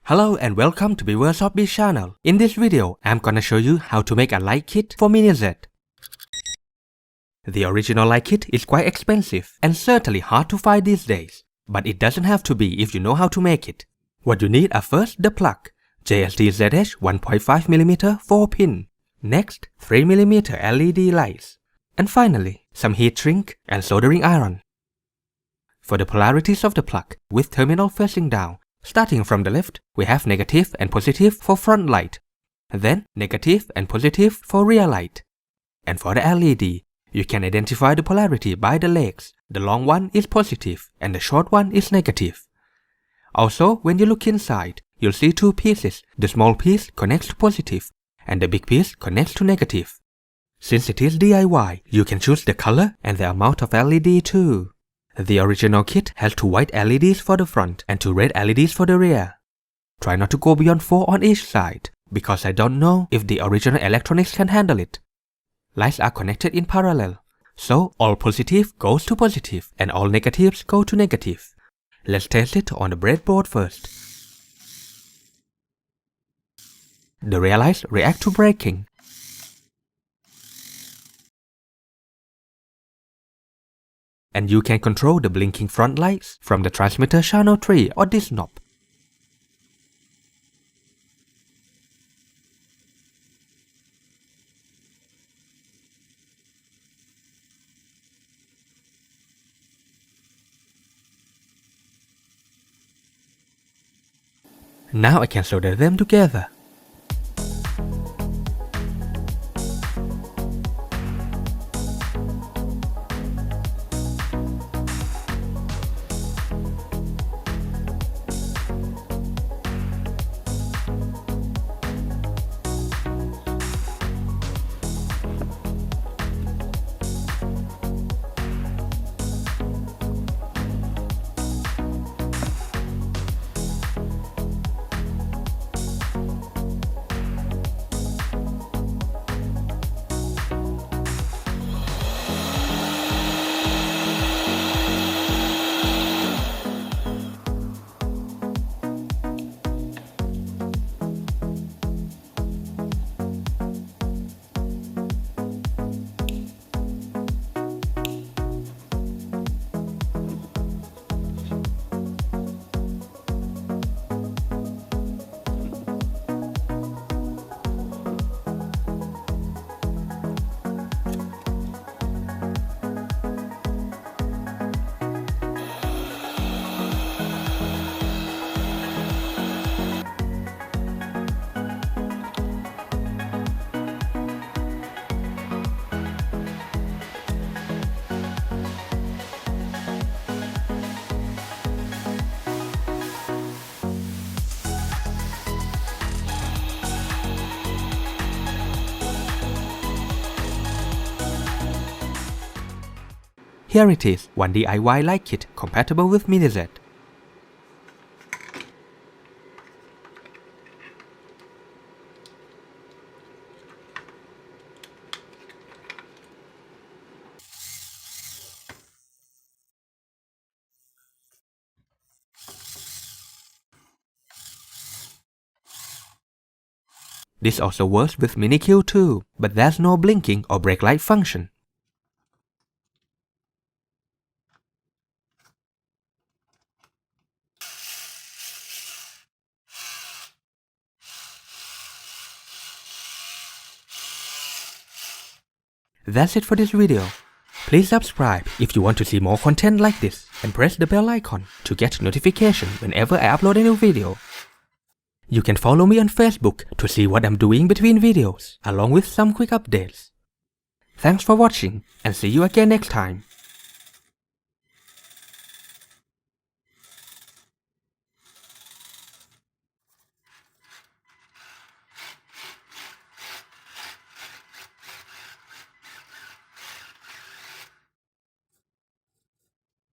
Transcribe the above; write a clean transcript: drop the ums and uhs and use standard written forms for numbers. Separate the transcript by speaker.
Speaker 1: Hello and welcome to Viewers of B channel. In this video, I'm gonna show you how to make a light kit for MiniZ. The original light kit is quite expensive and certainly hard to find these days, but it doesn't have to be if you know how to make it. What you need are first the plug, JST-ZH 1.5mm 4-pin, next 3mm LED lights, and finally some heat shrink and soldering iron. For the polarities of the plug, with terminal facing down, starting from the left, we have negative and positive for front light, then negative and positive for rear light. And for the LED, you can identify the polarity by the legs. The long one is positive and the short one is negative. Also, when you look inside, you'll see two pieces. The small piece connects to positive and the big piece connects to negative. Since it is DIY, you can choose the color and the amount of LED too. The original kit has 2 white LEDs for the front and 2 red LEDs for the rear. Try not to go beyond 4 on each side, because I don't know if the original electronics can handle it. Lights are connected in parallel, so all positive goes to positive and all negatives go to negative. Let's test it on the breadboard first. The rear lights react to braking. And you can control the blinking front lights from the transmitter channel 3 or this knob. Now I can solder them together. Here it is, one DIY light kit compatible with MiniZ. This also works with Mini-Q too, but there's no blinking or brake light function. That's it for this video. Please subscribe if you want to see more content like this and press the bell icon to get notification whenever I upload a new video. You can follow me on Facebook to see what I'm doing between videos, along with some quick updates. Thanks for watching and see you again next time.